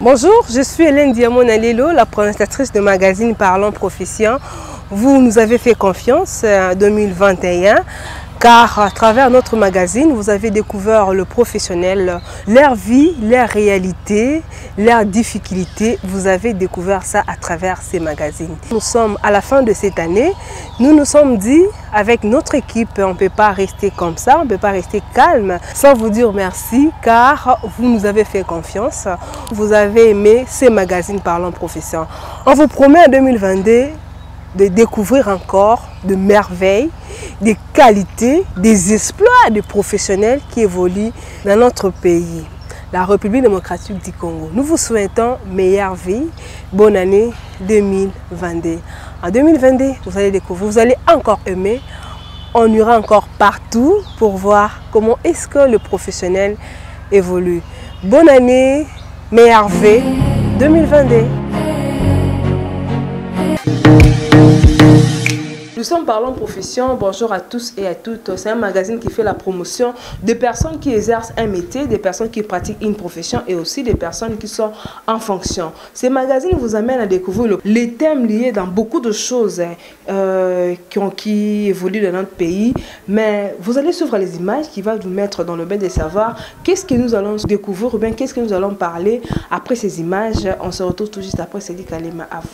Bonjour, je suis Hélène Diamond-Alelo, la présentatrice de magazine Parlons Profession. Vous nous avez fait confiance en 2021 car à travers notre magazine, vous avez découvert le professionnel, leur vie, leur réalité, leurs difficultés. Vous avez découvert ça à travers ces magazines. Nous sommes à la fin de cette année. Nous nous sommes dit, avec notre équipe, on ne peut pas rester comme ça, on ne peut pas rester calme sans vous dire merci car vous nous avez fait confiance. Vous avez aimé ces magazines Parlons Profession. On vous promet en 2022 de découvrir encore de merveilles, des qualités, des exploits de professionnels qui évoluent dans notre pays, la République démocratique du Congo. Nous vous souhaitons meilleure vie, bonne année 2022. En 2022, vous allez découvrir, vous allez encore aimer, on ira encore partout pour voir comment est-ce que le professionnel évolue. Bonne année, meilleure vie 2022. Nous sommes Parlons Profession, bonjour à tous et à toutes. C'est un magazine qui fait la promotion des personnes qui exercent un métier, des personnes qui pratiquent une profession et aussi des personnes qui sont en fonction. Ces magazines vous amènent à découvrir les thèmes liés dans beaucoup de choses qui évoluent dans notre pays. Mais vous allez suivre les images qui vont vous mettre dans le bain de savoir qu'est-ce que nous allons découvrir ou bien qu'est-ce que nous allons parler après ces images. On se retrouve tout juste après Cédric Kalema à vous.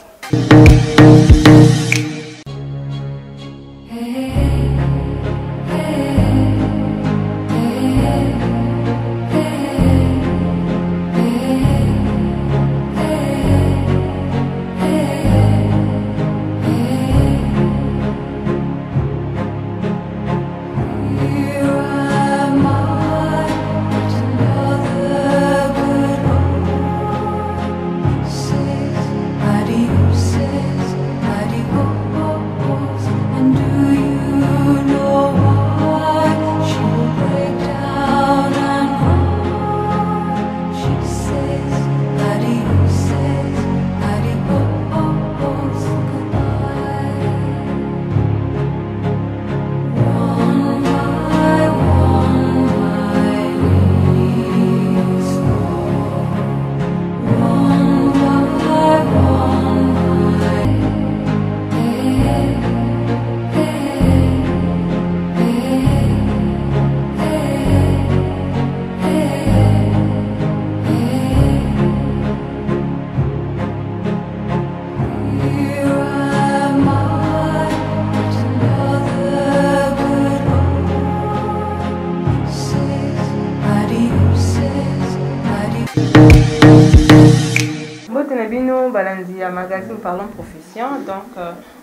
Magazine Parlons Profession, donc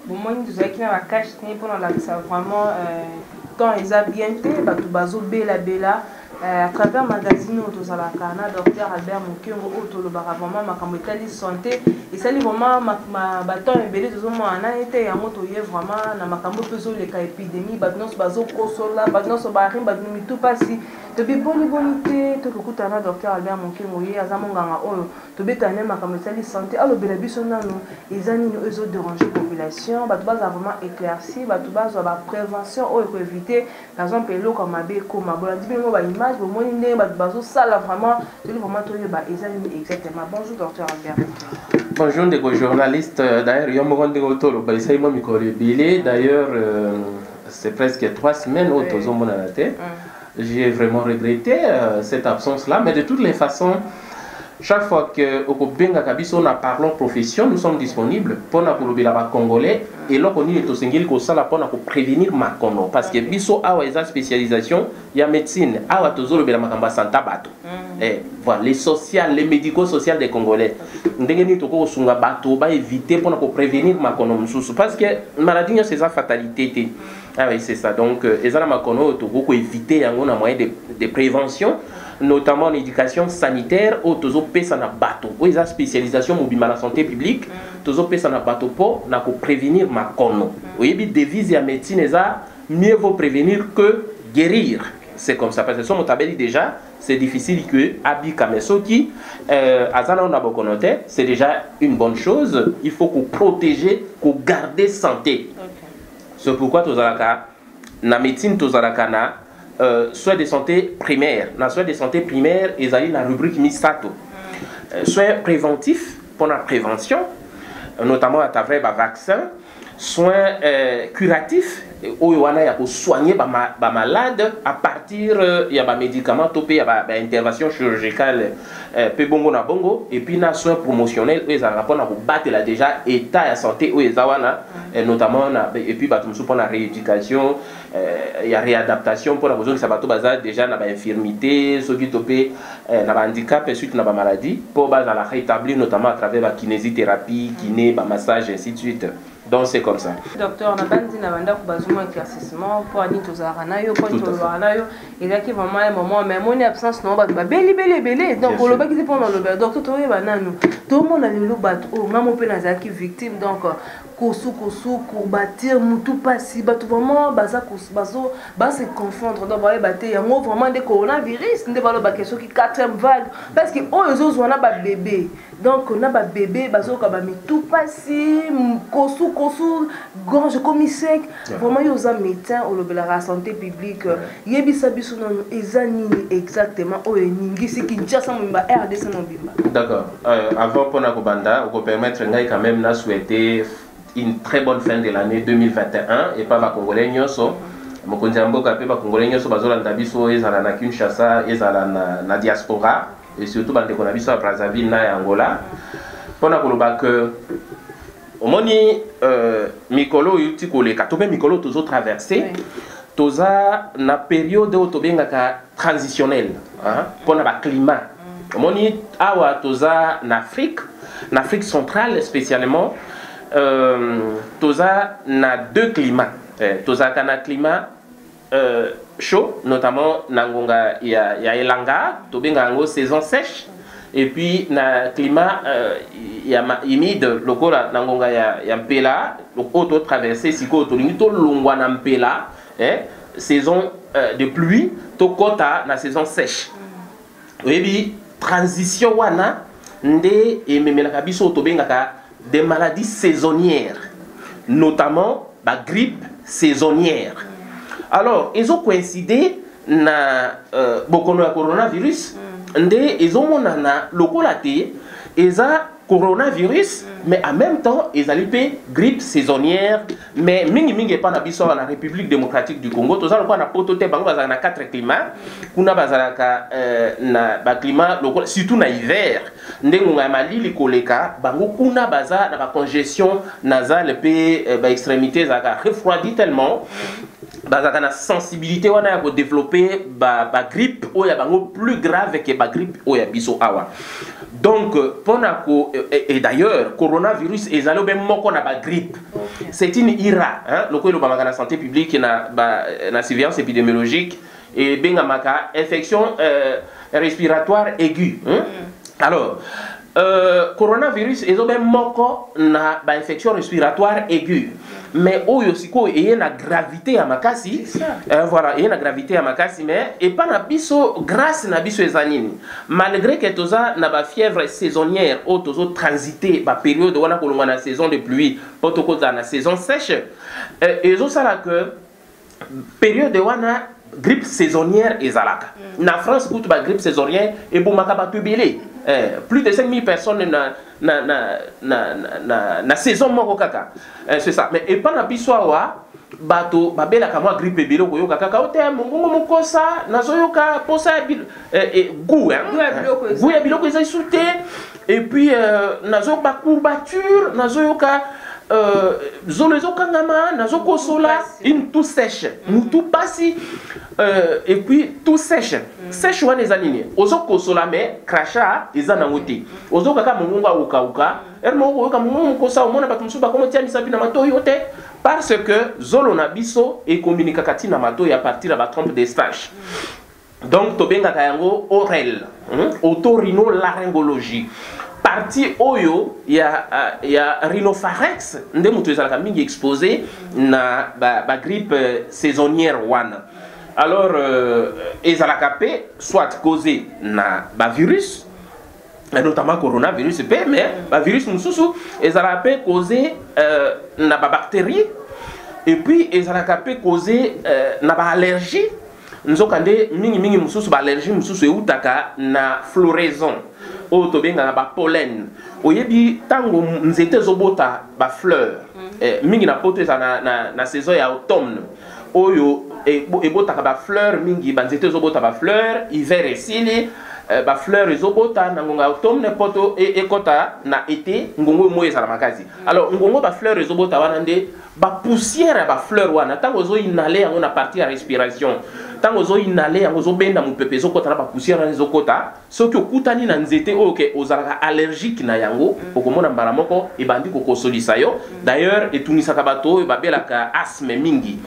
moi nous avons la cache pour la vraiment quand ils ont bien été bazo bela bela à travers magazine autour de la cana docteur Albert Mukengo autour le vraiment ma santé et ça vraiment ma bâton et belé de mon ana été ya moto yé vraiment na makambo peso les cas épidémie batnos bazo kosola batnos barim batnumi tout passi to be bonité to kokutana docteur Albert Mukengo yé azamonganga oyo to betane makambo santé alo bela biso nanu ezani no ezo déranger population batu baza vraiment éclairci batu baza ba prévention o ko éviter par exemple elo comme abe ko mabola dibemo ba image bo moni ne batu bazo sala vraiment to vraiment to ba ezani exactement. Bonjour docteur Albert. Bonjour les journalistes, d'ailleurs yo mo ndé otolo ba isai mo mikolo bilé d'ailleurs c'est presque 3 semaines au tozo mona la tête. J'ai vraiment regretté cette absence là, mais de toutes les façons chaque fois que au Benga Kabiso na Parlons Profession, nous sommes disponibles pour na kolobela ba congolais et là on est au singil ko sala pour na ko prévenir makono parce que biso awa eza spécialisation ya médecine awa tozolo bela makamba santa bato et voilà les social les médico-social des congolais ndenge ni toko sunga bato ba éviter pour na ko prévenir makono mususu parce que maladie c'est sa fatalité. Ah oui, c'est ça. Donc ezala makono toko ko éviter yango na moyen de prévention notamment en éducation sanitaire au tozo pesa na bato ou eza spécialisation mobima la santé publique tozo pesa na bato po na ko prévenir makono oui bi devise ya médecine eza mieux vaut prévenir que guérir. C'est comme ça parce que son tabeli déjà c'est difficile que abika mais soki azana on a beaucoup noté c'est déjà une bonne chose. Il faut qu'on protéger qu'on garder santé. C'est pourquoi tozalaka na médecine tozalaka na soins de santé primaire. Dans soins de santé primaire, ils ont la rubrique Misato. soins préventifs pour la prévention, notamment à travers les vaccins, soins curatifs, où il y a pour soigner les malades à partir de médicaments, il y a des interventions chirurgicales, bongo, et puis des soins promotionnels, où ils ont rapport à battre déjà l'état de santé, où ils ont notamment, et puis pour la rééducation, il y a réadaptation pour la besoin que ça va déjà dans l'infirmité, ceux qui topé dans handicap et suite dans la maladie, pour la rétablir notamment à travers la kinésithérapie, kiné, massage, ainsi de suite. Donc c'est comme ça. Docteur, on a dit un éclaircissement pour aller tous à Ranayo, pour aller tous à Ranayo. Il y a vraiment un moment, mais mon absence, non, belé. Donc, on le qui pendant le docteur, tout le monde a le bat, oh, maman penazaki victime, donc, kosu, courbature, moutou passi, batou vraiment, baza, se confondre, donc, voilà, il y a vraiment des coronavirus, ne pas le question qui 4e vague, parce que, oh, les autres, on a pas bébé. Donc, on a pas bébé, bazo, kabami, tout passi, kosu, gorge comme sec. Vraiment, il y a un médecin au niveau de la santé publique. Il y a exactement D'accord. Avant pour la Kobanda, on peut permettre quand même de souhaiter une très bonne fin de l'année 2021 et pas les Congolais. Mokonjambo kapé ba Congolais nyoso bazolanda biso ezala na Kinshasa, ezala na diaspora et surtout bande ko na biso à Brazzaville na Angola. Pona koloba que omoni mikolo yuti koleka to be mikolo tozo traverser toza na période où tobengaka transitionnelle pona ba climat. Omoni awa toza na Afrique centrale spécialement toza na 2 climats. Toza kana climat chaud, notamment Nangonga ya Elanga, tobenga saison sèche, et puis na climat humide, lokola Nangonga ya Mpela, auto traversée siko tolingi to longwa na Mpela, saison de pluie, to kota na saison sèche. Et puis transition wana nde ememelaka biso tobenga des maladies saisonnières, notamment la grippe saisonnière. Alors, ils ont coïncidé na coronavirus, ils ont monana localité, ils ont coronavirus, mais en même temps, ils ont eu grippe saisonnière, mais mingi pas na biso na République démocratique du Congo, tous na potote bango bazana 4 climats, kuna bazalaka na ba climat local, surtout na hiver, ndenga malili koleka, bango kuna baza na ba congestion nasale pe ba extrémité zaka refroidi tellement. Bazaka na sensibilité wana ya ko développer ba grippe oya bango plus grave que ba grippe oya biso awa. Donc et d'ailleurs coronavirus ezalo ben moko na ba grippe. C'est une IRA hein loko lo ba santé publique na surveillance épidémiologique et bengamaka infection respiratoire aiguë hein? Alors coronavirus ezo ben moko na ba infection respiratoire aiguë. Mais oyo siko eye na gravité à makasi voilà eye na gravité à makasi mais et pas na biso grâce na biso ezanini malgré que toza na ba fièvre saisonnière o tozo transiter ba période wana kolonga na saison de pluie potoko za na saison sèche ezo sala que période wana grippe saisonnière ezalaka na France pour ba grippe saisonnière et bon makaba tubelé plus de 5000 personnes na saison moko kaka c'est ça mais et pas na biswawa bato babela kama grippe bilo ko yoka kaka ote mongongo mokosa nazoyoka posa goût goût ya biloko ezali souté et puis nazo ba courbature nazoyoka zolezo kangama nazo kosola une tout sèche mutu pasi et puis tout sèche sèche wana ezanini ozo kosola mais crachat ezana ngoti ozo kaka mongongo uka ermo oyoka mongongo kosa omona bato musuba komo tia misabi na mato yote parce que zolo na biso e communique kati na mato ya partir ba trompe des stages. Donc tobenga kayango orel otorhinolaryngologie partie oyo ya rhinopharynx nde mutu ezalaka mingi exposé na ba grippe saisonnière wana. Alors ezalaka pe soit causé na ba virus notamment coronavirus mais ba virus mususu ezalaka pe causé na ba bactéries et puis ezalaka pe causé na ba allergie nzokande mingi mususu ba allergie mususu eutaka na floraison. o to benga ba pollen oyebi tango nzete zobota ba fleur mingi na poto eza na saison ya automne oyo ebota ba fleur mingi ba nzete zobota ba fleur hiver esili ba fleur ezobota na ngonga automne poto ekota na été ngongo mo eza na makazi alors ngongo ba fleur ezobota wana nde ba poussière ba fleur wana tango zo inhaler yango na partie ya respiration tango zo inhaler yango zo benda mupepe zo kota na ba poussière na zo kota soki okutani na nzete oke ozalaka allergique na yango okomona mbala moko ebandi kokosolisa yo d'ailleurs etunisaka bato babelaka asthme mingi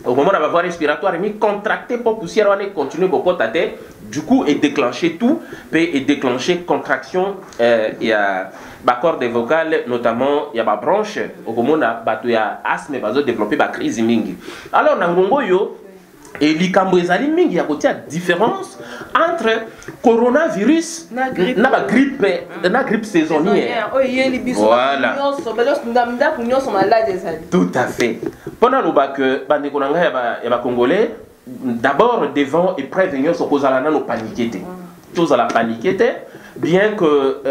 okomona ba voie respiratoire mi contracté pour poussière wana continue kokota te du coup et déclencher tout peut et déclencher contraction il y a ba corde vocale notamment il y a ba bronche okomona bato ya asthme bazo développer ba crise mingi alors na ngongo yo et likambo ezali mingi ya kotia différence entre coronavirus na grippe saisonnière voilà tout à fait pendant que bande konanga ya ba congolais d'abord devant épreuve nyonso kozala nano paniquer te tozala paniquer te bien que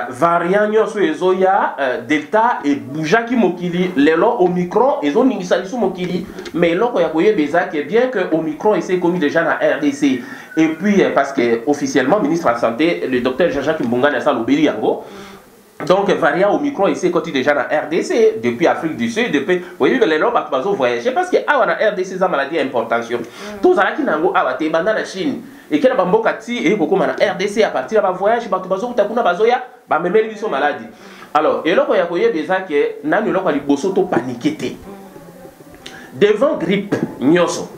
variant nyonso ezoya delta et boujaki mokili lelo omicron ezo ningisa lisu mokili mais loko ya koyebeza que bien que omicron essaie commis déjà na RDC et puis parce que officiellement ministre de la santé le docteur Jean-Jacques Mbungane sa lobeli yango donc variant omicron essaie côté déjà na RDC depuis Afrique du Sud depuis voyez que les gens bazo voyager parce que awa na RDC za maladie à importation tous alaki nango awa te banda na Chine et que na bamboka ti et beaucoup na RDC à partir ba voyage bato bazo kutakuna bazoya ba memeli biso maladie alors eloko ya koyebeza que nani eloko liboso to paniquer te devant grippe nyonso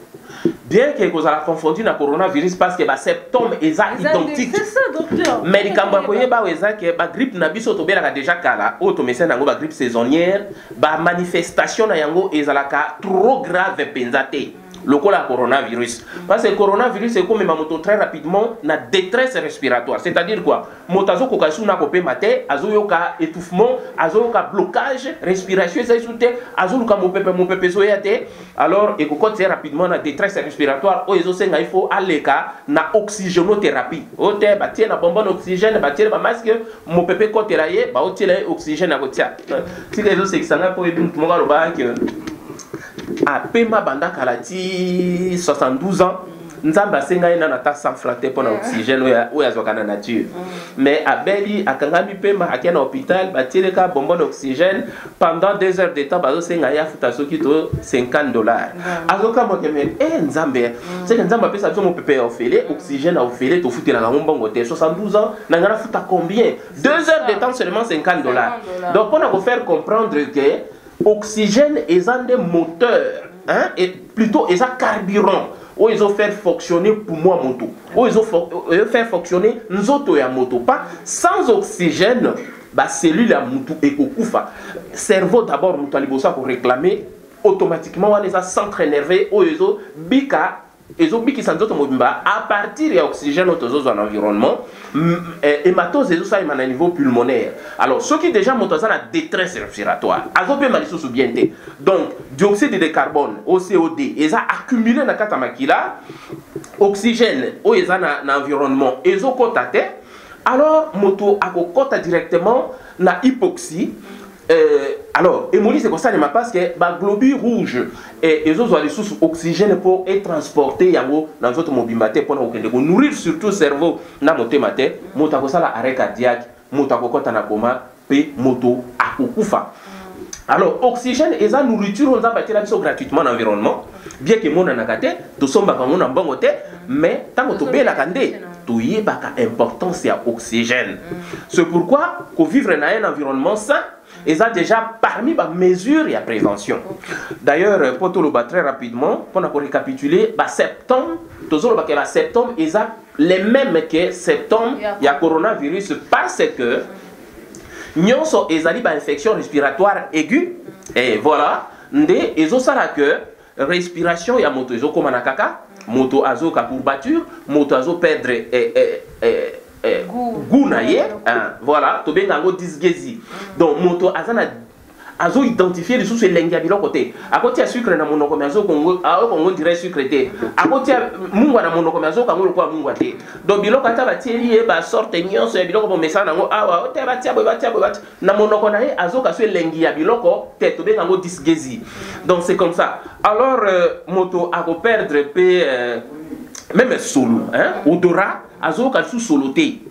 bien que vous avez confondu na coronavirus parce que ba symptômes identiques c'est ça docteur mais les kamba koyeba weza que ba grippe na biso to belaka déjà kala auto médecin nango ba grippe saisonnière ba manifestation na yango ezalaka trop grave penzate lokola coronavirus parce que le coronavirus c'est comme moto très rapidement na détresse respiratoire c'est-à-dire quoi motazo kokasu na kopé maté azoyoka étouffement azoyoka blocage respiration ça soute azoluka mopepe soyate alors et kokoti rapidement na détresse respiratoire o ezo senga il faut aleka na oxygénothérapie ote batie na bonbonne oxygène batie ba masque mopepe kotelaye ba otela oxygène akotia si les autres sexanga po ebi mutu moko ba que à Pema Banda Kalati 72 ans, Nzamba Senga na ta sans flatter pour l'oxygène ou ya zoka na nature. Mais à Beli, à Kangami Pema, à Ken hôpital, batile ka bonbon d'oxygène pendant 2 heures de temps, bazo Senga ya futa soki to $50. Azoka mo keme Nzambe, c'est que Nzamba pesa to mo pepe ofele, oxygène a ofele to futi na ngombongo te 72 ans, na ngana futa combien 2 heures de temps seulement $50. Donc on a faire comprendre que oxygène est un des moteurs, hein, et plutôt est un carburant. Où ils ont fait fonctionner pour moi moto. Où ils ont fait fonctionner nous autres ya moto. Pas sans oxygène, bah cellule à moto et kokufa. Cerveau d'abord moto alibosa pour réclamer automatiquement on les a centre nerveux où ils ont bika. Et qui sont à partir de l'oxygène dans l'environnement, hématose et ça à niveau pulmonaire. Alors, ceux qui déjà montent la détresse respiratoire, donc dioxyde de carbone, OCOD, ils ont accumulé dans la katamakila, oxygène, ils ont dans l'environnement, ils ont cotaté. Alors, moto a cotaté directement dans hypoxie. Alors, hémolyse c'est comme ça, parce que les globules rouges et les autres les sources oxygène pour être transportés dans notre mobilité pour nourrir surtout le cerveau dans notre matin, moto ça la arrêt cardiaque, moto kota na coma, pe moto akufa. Alors, oxygène et la nourriture on a bâti la gratuitement dans l'environnement, bien que mon anakate, tout somba quand on a bon côté, mais tant que tu la candé. Il y a importance à l'oxygène. C'est pourquoi, pour vivre dans un environnement sain, ils ont déjà parmi les mesures et la prévention. D'ailleurs, pour tout le battre très rapidement, pour récapituler, septembre, septembre, ils ont les mêmes que septembre, il y a coronavirus parce que nous avons une infection respiratoire aiguë. Et voilà, ils ont ça que respiration, il y a moto, ils ont comme un caca. Moto azo ka courbature, moto azo perdre goût na ye, voilà, to benga ngo dysgésie. Donc moto azana azo identifier les sous elengi ya biloko te akoti ya sucre na monoko mais azo kongo dirait sucre te akoti ya mungwa na monoko mais azo kango lokwa mungwa te donc biloko ata batieli ye ba sorte nyonso ya biloko bomesa nango awa ote batia boye na monoko na ye azo kaso elengi ya biloko te tobenga ngo dysgésie donc c'est comme ça alors moto ako perdre pe même solo hein odorat azo kaso solo te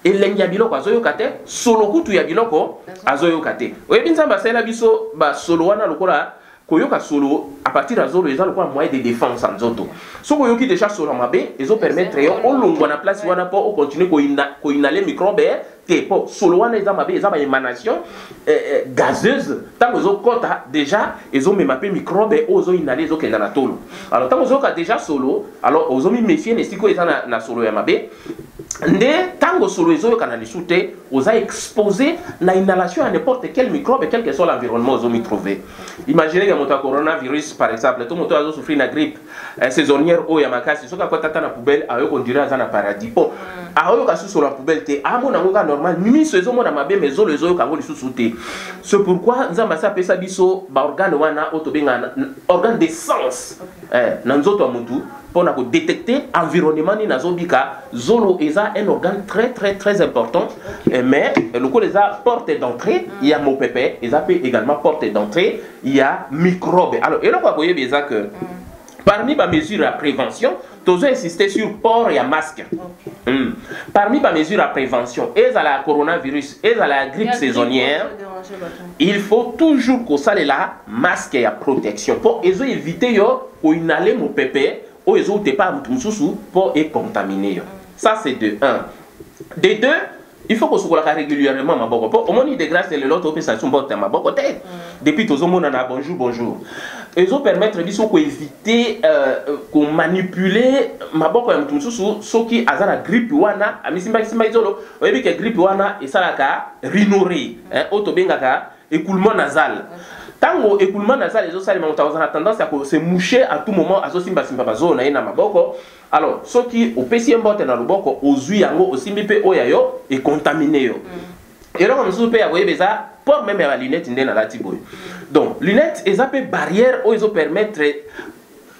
elengi ya biloko azoyoka te solo kutu ya biloko azoyoka te oyebi nzambe asala biso basolo wana lokola koyoka solo à partir ya zolo eza lokola moyen de défense en nzoto soki oyoki déjà solo mabe ezopermettre yo olongwa na place wana mpo ocontinue koinale microbe te mpo solo wana eza mabe eza baémanation gazeuse ntango ezokɔta déjà ezomema mpe microbe oyo ozoinale ezokenda na tolo alors ntango ozoyoka déjà solo alors ozomiméfie na esika oyo eza na solo ya mabe nde tango solo ezoyoka na lisu te oza exposé na inhalation à n'importe quel microbe quel que soit l'environnement ozomi trouver imaginez que moto ya coronavirus par exemple to moto azosouffrir na grippe saisonnière oyo ya makasi soki akɔtata na poubelle ayoka ondire aza na paradis mpo ayoka susu solo na poubelle te amona yango kaka normal miso ezomona mabe mais zolo ezoyoka yango lisusu te c'est pourquoi nzambe asi apesa biso baorgane wana oyo tobengana organe de sens na nzoto ya motu pour détecter environnement ni nazobika zolo eza un organe très important mais le coup les porte d'entrée il y a mon pépé ils appellent également porte d'entrée il y a microbe alors et là vous voyez bien que parmi les mesures à prévention tous insister sur port et masque parmi les mesures à prévention et à la coronavirus et à la grippe saisonnière il faut toujours que ça là masque et protection pour éviter yo ou inhaler mon pépé ou ils ont pas pour être contaminé. Ça c'est de 1. De 2, il faut qu'on se relaxe régulièrement ma boko. Au moins il dégrade c'est l'autre opération porte ma boko tête. Depuis tous au monde on a bonjour. Ils ont permettre biso ko éviter qu'on manipuler ma boko ya mutu mususu soki azana grippe wana amisimba izolo. Oyebi que grippe wana esalaka rhinorrhée hein otobengaka écoulement nasal. Tango écoulement nasal les autres a tendance à se moucher à tout moment à simba bazo na maboko alors ce qui au PC mbote na luboko ozui yango osimbi pe oyayo et contaminé yo et là comme ça peut avoir beza pour même la lunette ndena la tiboy donc lunette eza pe barrière o ils permettre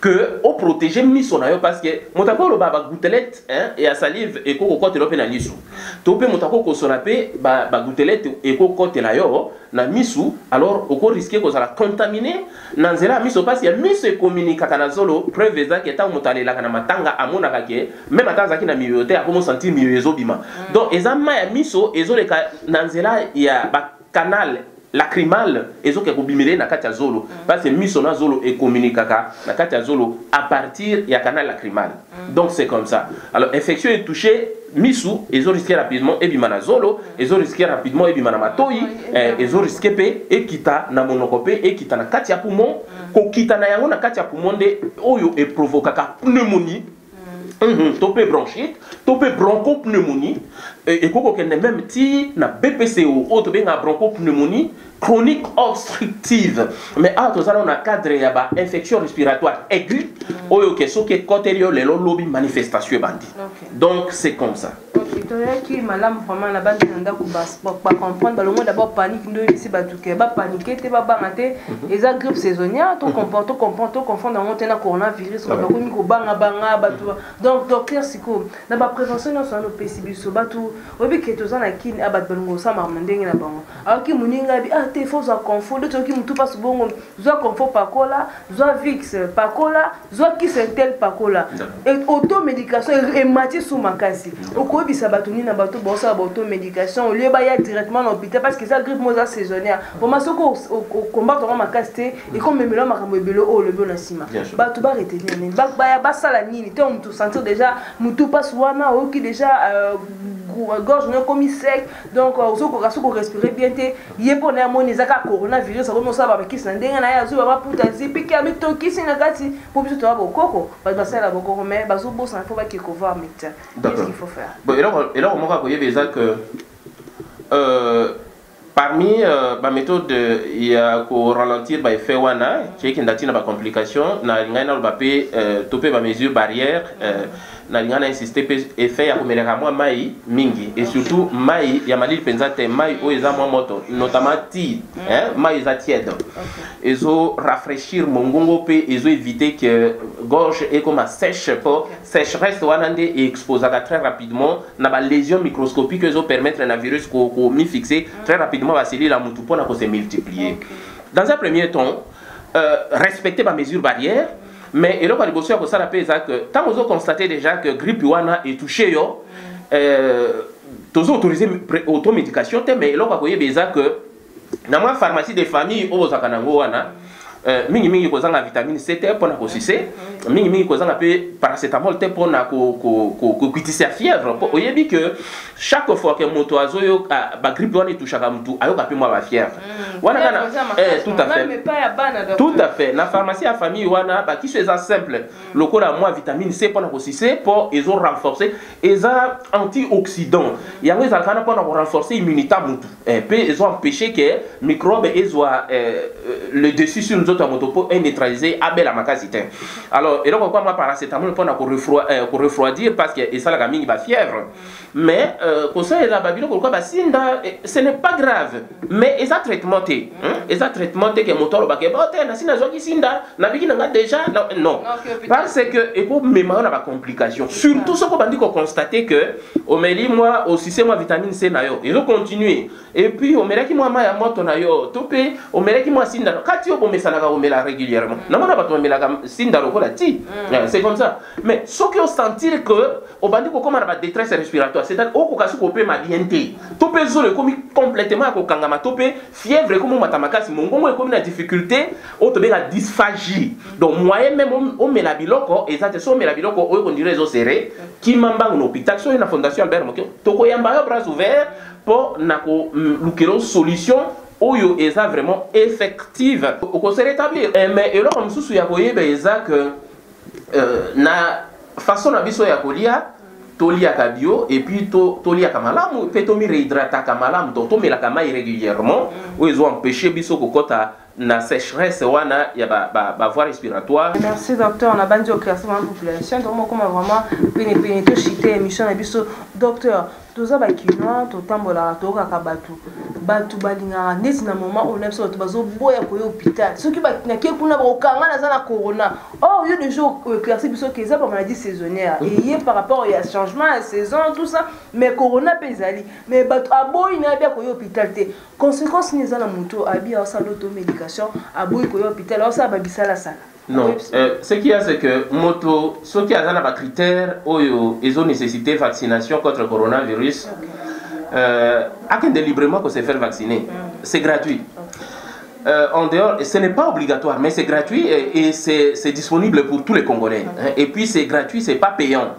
que au protéger miso na yo parce que motako lo baba gouttelette hein et à salive et ko ko te lo pe na lisu to pe motako ko sona pe ba gouttelette et ko ko te la yo na misu alors au ko risquer ko sala contaminer na nzela miso parce que miso e communique kana zolo preuve eza que ta motalela kana matanga amona kake même atanza ki na miyote a comment sentir miyo ezobima donc ezama ya miso ezoleka na nzela ya ba canal lacrymal ezoke kobimele na kati ya zolo parce que miso na zolo et communique na kati ya zolo à partir ya canal lacrymal donc c'est comme ça alors infection est touchée misu ezo risquer rapidement et bimana zolo ezo risquer rapidement et bimana matoi ezo risquer pe ekita na monokope ekita na kati ya poumon ko kita na yango na kati ya poumon de oyo e provokaka pneumonie topé bronchite topé bronchopneumonie et koko kende même ti na BPCO auto benga bronchopneumonie chronique obstructive mais à tout ça on a cadre ya ba infection respiratoire aiguë oyo ke soke koterio lelo lobi manifestation bandi donc c'est comme ça qui malam vraiment la bande nda ko pas comprendre le monde d'abord panique ndo ici batuke ba paniquer te ba bangate eza grippe saisonnière to comporte confond dans monter na coronavirus ba ko mi ko banga batu donc docteur siko na ba prévention na so no PCB so batu obi ke to zana kin abat balungo sa ma ndenge na bango alors ki muninga bi ah te faut za confort de to ki mutu pas bongo zo confort pakola zo vix pakola zo ki sentel pakola et automédication et matière sous makasi okobi sa batuni na bato bon ça automédication au lieu ba ya directement à l'hôpital parce que ça grippe moza saisonnière pour ma soko au combattre ma casté et comme même là makambo ebelo o le bon asima bato ba retenir mais ba sala nini te on tout sentir déjà mutu pas wana o qui déjà gorge non comme sec donc soko respirer bien te yepo na moni zaka coronavirus comme ça ba kisi na ndenga na ya zo ba puta zipi ki ami to kisi na kati pour biso to ba bokoko ba sala bokoko mais ba zo bossa il faut pas qu'il faut voir qu'est-ce qu'il faut faire bon et là on va que Parmi ma méthode, il y a pour ralentir l'effet wana, qui est une complication, na lingana l'bapé topé ma mesure barrière, na lingana insister effet ya kumeleka moi mai mingi et surtout mai ya malili penzate mai o eza moi moto, notamment ti, mai eza tiède. Ezo rafraîchir mongongo pe ezo éviter que gorge et comme sèche pour sécheresse wana ndé exposer très rapidement na ba lésion microscopique ezo permettre na virus ko mi fixer très rapidement va cellules la moutou pour se multiplier. Dans un premier temps, respecter ma mesure barrière, mais et là quand il ça la pèse que tant vous constatez déjà que grippe wana est touché yo, tous autorisé automédication mais là quand vous voyez déjà que dans ma pharmacie de famille au zakanango wana mingi kozanga vitamine C te pona ko sise mingi kozanga pe paracétamol te pona ko kitisa fièvre po oyebi que chaque fois que moto azoyo ba grippe wana touchaka mutu ayoka pe moi ba fièvre wana kana tout à fait tout à fait na pharmacie à famille wana ba ki c'est simple lokola moi vitamine C pona ko sise po ils ont renforcé eza antioxydant yango eza kana pona ko renforcer immunité mutu pe ils ont empêché que microbe ezwa le dessus sur nous autres motopo est neutralisé à belle macasité. Alors et donc quoi moi paracétamol pour refroidir parce que ça la gamine va fièvre mais conseil la babilo pourquoi bah sinda ce n'est pas grave mais ils a traitement que moteur ba ke ba na sinda zo ki sinda na biki na déjà non parce que et pour même on a pas complication surtout ce qu'on bandi qu'on constater que au meli moi aussi c'est moi vitamine C na yo et donc continuer et puis au meli qui moi ma moto na yo topé au meli qui moi sinda quand yo bomé ça na on met la régulièrement na mona ba to met la sinda lokola ti c'est comme ça mais ce que on sentir que au bandi ko comme na détresse respiratoire c'est-à-dire au kokasu ko pe ma bienté topé zo le comme complètement ko kangama topé fièvre comme matamaka si mongongo e comme na difficulté au to be la dysphagie donc moyen même on met la biloko et ça te so met la biloko o ko dire zo serré qui m'embang no hôpital so na fondation Albert Mokyo to ko yamba bras ouverts pour na ko lukelo solution oyo eza vraiment effective au se rétablir mais et là comme sous ya koyeba eza que na façon na biso ya kolia tolia kabio et puis tolia kamalamu pe to mi réhydrata kamalamu to mela kama irrégulièrement ou ils ont empêché biso kokota na sécheresse wana ya ba voie respiratoire. Merci docteur, on a bandi au classement de la population donc comment vraiment pénétrer to chiter émission na biso docteur toza ba kinoa to tambola to kaka batu balinga neti na moment on a besoin to bazo boya ko hôpital soki ba na ke kuna ba okanga na za corona oh yo déjà éclairci biso que ça pas maladie saisonnière et par rapport à changement à saison tout ça mais corona pezali mais batu aboyi na bien ko hôpital te conséquence ni za na moto abi a sa l'automédication aboyi ko hôpital ça ba bisala ça. Non, ce qu'il y a, c'est que moto, ce qui a des critères, ils ont nécessité vaccination contre le coronavirus. À quel délibérément qu'on se faire vacciner, c'est gratuit. En dehors, ce n'est pas obligatoire, mais c'est gratuit et c'est disponible pour tous les Congolais. Et puis c'est gratuit, c'est pas payant.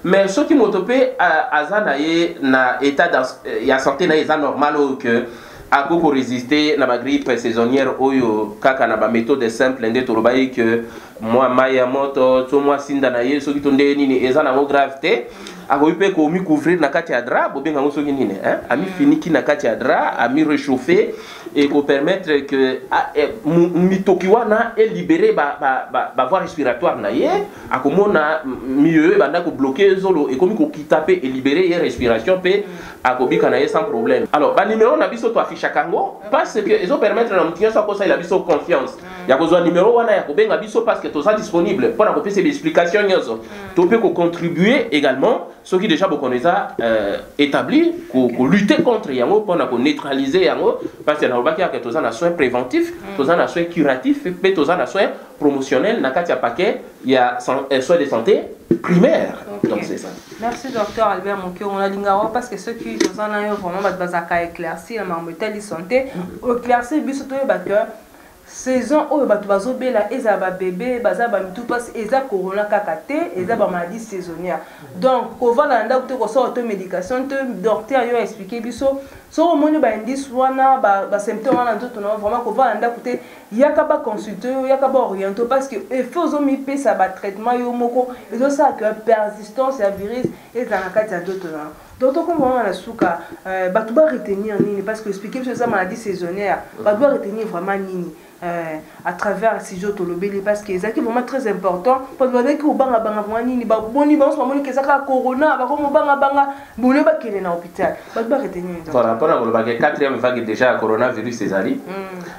Mais ce qui m'otopé à Zanaye, na état de santé na normal que à beaucoup résister à la grippe saisonnière oyo kaka na ba méthode simple ndé tolobayi que moi maya moto to moi sinda na yeso ki tonde nini eza na gravité ako ipe ko mi couvrir na kati ya drap bo benga ngoso ki nini ami finiki na kati ya drap ami réchauffer et pour permettre que mitokiwana est libéré ba voie respiratoire na ye akomona mieux banda ko bloquer zolo et comme ko kitaper et libérer les respiration pe akobika na ye sans problème. Alors ba numéro na biso to affiche kango parce que ils ont permettre na mutinya sa ko ça il a biso confiance ya ko zo numéro wana ya ko benga biso parce que to ça disponible pour na ko pese l'explication nyozo to pe ko contribuer également ceux qui déjà beaucoup déjà établi pour lutter contre yango pour neutraliser yango parce que na baki ya que tozana soins préventifs tozana soins curatifs pe tozana soins promotionnels na kati ya paquet il y a soins de santé primaire. Donc c'est ça. Merci docteur Albert Mokyo on a lingawa parce que ceux qui tozana yo vraiment bazaka éclaircir na mbetali santé éclaircir biso to ba que saison oyo bato bazobela eza ba bébé baza ba mitu parce eza corona kakate eza ba maladie saisonnière donc ko vana nda ko so automédication te docteur yo expliquer biso so moni ba indice wana ba symptômes wana nzoto na vraiment ko vana nda kote yaka ba consulter yaka ba orienter parce que il faut zo mi pesa ba traitement yo moko ezo ça que persistance ya virus eza na kati ya nzoto na D'autant qu'on voit la souka, tu dois retenir nini parce que expliquer que ça maladie saisonnière, tu dois retenir vraiment nini. À travers ces autres lobby parce que c'est vraiment très important parce que que banga banga mwani ba boni ba so moni que ça corona ba comme banga banga boule ba kele na hôpital ba doit retenir voilà pendant le bague quatrième vague déjà coronavirus césari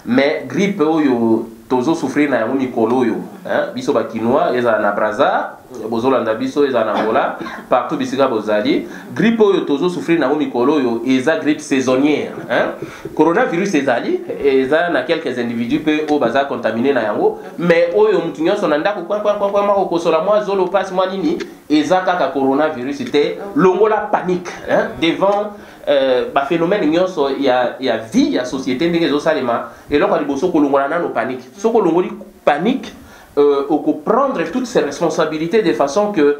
mais grippe oyo tozo souffrir na yango mikolo yo hein biso ba kinois eza na Brazza bozolanda biso eza na Angola partout bisika bozali grippe oyo tozo souffrir na mikolo yo eza grippe saisonnière hein coronavirus ezali eza na quelques individus pe o baza contaminé na yango mais oyo mutu nyonso na ndako kwa mako kosola mwa zolo passe mwa nini eza kaka coronavirus était longola panique hein devant ba phénomène nyonso ya vie ya société ndenge zo salema et loko liboso ko longola na no panique soko longoli panique au prendre toutes ses responsabilités de façon que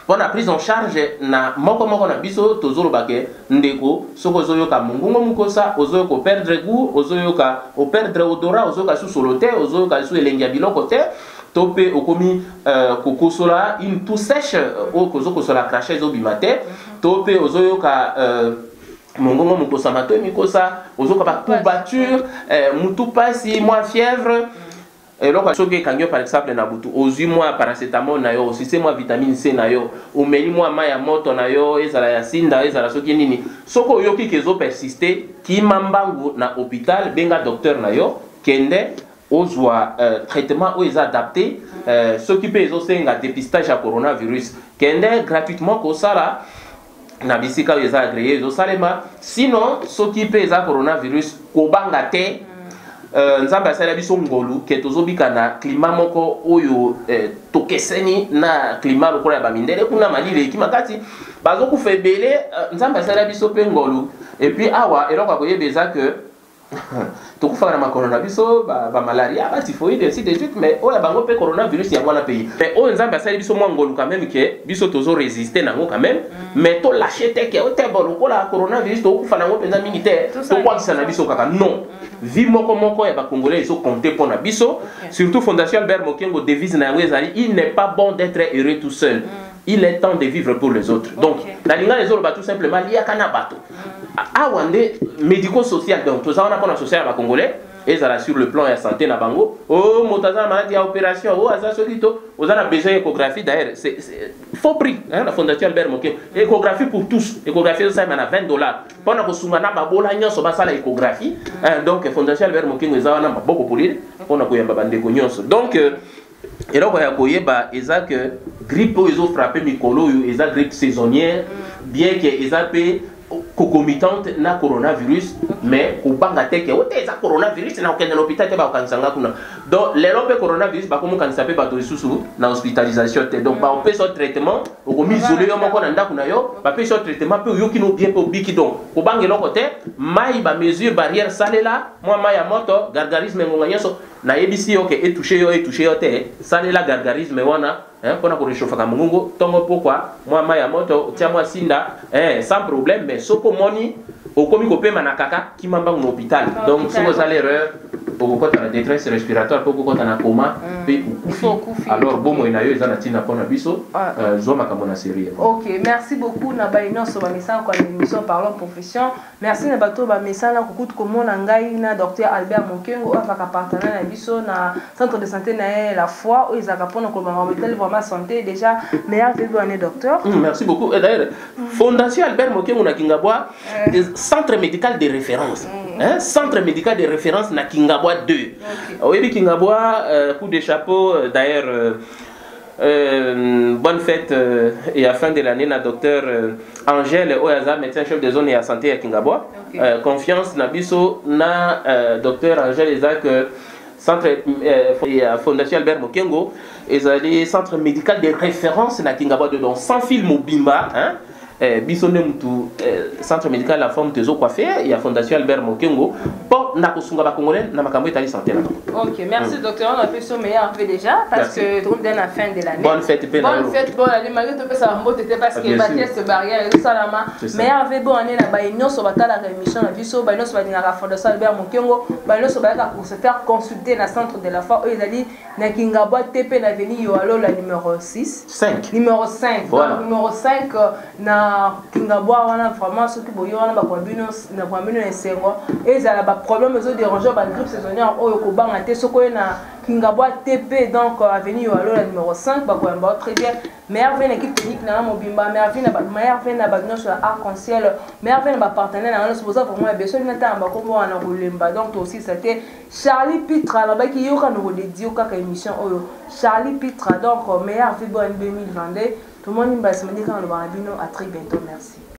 pour la prise en charge na moko na biso tozolo bake ndeko soko zoyoka mungungo mukosa ozoyoko perdre goût ozoyoka o perdre odorat ozoyoka sous solote ozoyoka sous elengia biloko te topé okomi kokosola une toux sèche o kozokosola cracher zobimate topé ozoyoka mungungo mukosa mato mikosa ozoka ba courbature mutu pasi moi fièvre. Et donc, par exemple, na butu, ozu moi paracétamol na yo, aussi c'est moi vitamine C na yo, ou meni moi maya moto na yo, ezala ya sinda, ezala soki nini. Soko yoki kezo persister, ki mambangu na hôpital, benga docteur na yo, kende ozwa traitement ou est adapté, s'occuper ezo senga dépistage à coronavirus, kende gratuitement ko sala na bisika eza agréé ezo salema. Sinon, s'occuper eza coronavirus ko banga te. Nzamba sala biso ngolu ke tozobika na climat moko oyo tokeseni na climat lokola ya bamindele kuna malile kimakati bazoku febele nzamba sala biso pe ngolu et puis awa eloko akoyebeza que tokufa na corona biso ba malaria ba typhoïde ainsi de suite mais oya bango pe coronavirus ya mwana pays mais oyo nzamba sala biso mwa ngolu quand même que biso tozo résister nango quand même mais to lâcher te ke ote bon lokola coronavirus tokufa nango penza mingi te to kwakisa na biso kaka non vie moko ya ba congolais ils ont compté pour na biso surtout Fondation Albert Mokengo devise na yango ezali il n'est pas bon d'être heureux tout seul il est temps de vivre pour les autres donc la linga les autres tout simplement liya kana bato awande médico-social donc tout ça on a pour la social ba congolais et ça sur le plan de la santé na bango oh motaza maladie à opération oh aza solito on a besoin d'échographie d'ailleurs c'est faux prix hein la Fondation Albert Mokengo échographie pour tous échographie ça na $20 pendant que sungana babola nyonso basala échographie donc Fondation Albert Mokengo eza na beaucoup pour lire on a koyamba bandeko nyonso donc et donc ya koyeba eza que grippe oyo frappé mikolo yo eza grippe saisonnière bien que eza pe concomitante na coronavirus mais ko banga teke ote eza coronavirus na okende l'hôpital te ba okanisanga kuna donc lelo pe coronavirus ba komo kanisa pe bato isusu na hospitalisation te donc ba on peut son traitement o mi isoler yo moko na ndako na yo ba pe son traitement pe yo kino bien pe biki donc ko banga loko te mai ba mesure barrière salela moi mai ya moto gargarisme ngonga nyoso na ebisi ok et toucher yo te salela gargarisme wana pour na ko réchauffer kamungo tongo pourquoi moi mai ya moto tia moi sinda sans problème mais soko moni au komi ko pema na kaka ki mamba na hôpital donc soko za l'erreur au côté la détresse respiratoire pour ko na coma pe alors bon moi na yo ezana tina pona biso zo makamona série. OK, merci beaucoup na ba nyonso ba message kwa l'émission Parlons Profession. Merci na bato ba message na kukutu komona ngai na docteur Albert Mokengo avaka partenaire na biso na centre de santé na la foi où ils akapona ko ba hôpital vraiment santé déjà meilleur vivre année docteur. Merci beaucoup et d'ailleurs Fondation Albert Mokengo na Kingabwa centre médical de référence hein centre médical de référence na Kingabwa 2. Oui Kingabwa coup de chapeau d'ailleurs bonne fête et à fin de l'année na docteur Angèle Oyaza médecin chef de zone et à santé à Kingabwa confiance na biso na docteur Angèle Isaac centre Fondation Albert Mokengo ezali centre médical de référence na Kingabwa 2 donc sans fil mobimba hein biso mutu centre médical la forme tezo coiffé et à Fondation Albert Mokengo pour na kosunga ba congolais na makambo etali santé là. OK, merci docteur, on a fait son meilleur fait déjà parce que tout est la fin de l'année. Bonne fête bonne fête bonne année malgré tout ça mot était parce que Baptiste barrière et ça là meilleur fait bonne année na ba union so batala la émission na biso ba union so ba na Fondation Albert Mokengo ba union so ba pour se faire consulter na centre de la foi eux ils dit na Kingabwa TP na avenue Yoalo la numéro 6 5 numéro 5 voilà. Numéro 5 na na Kingabwa wana vraiment ceux qui boyo wana ba kwabino na kwabino esengo ezala ba problème zo déranger ba grippe saisonnière oyo ko banga te soko na Kingabwa TP donc avenue Walo la numéro 5 ba kwamba très bien meilleur vin équipe technique na mobimba meilleur vin na ba sur arc-en-ciel meilleur vin ba partenaire na c'est pour ça vraiment besoin na tamba ko wana kolemba donc aussi c'était Charlie Pitra là ba ki yoka no dédié ka émission oyo Charlie Pitra donc meilleur vin 2022 tout le monde me dit quand le barabino à très bientôt merci.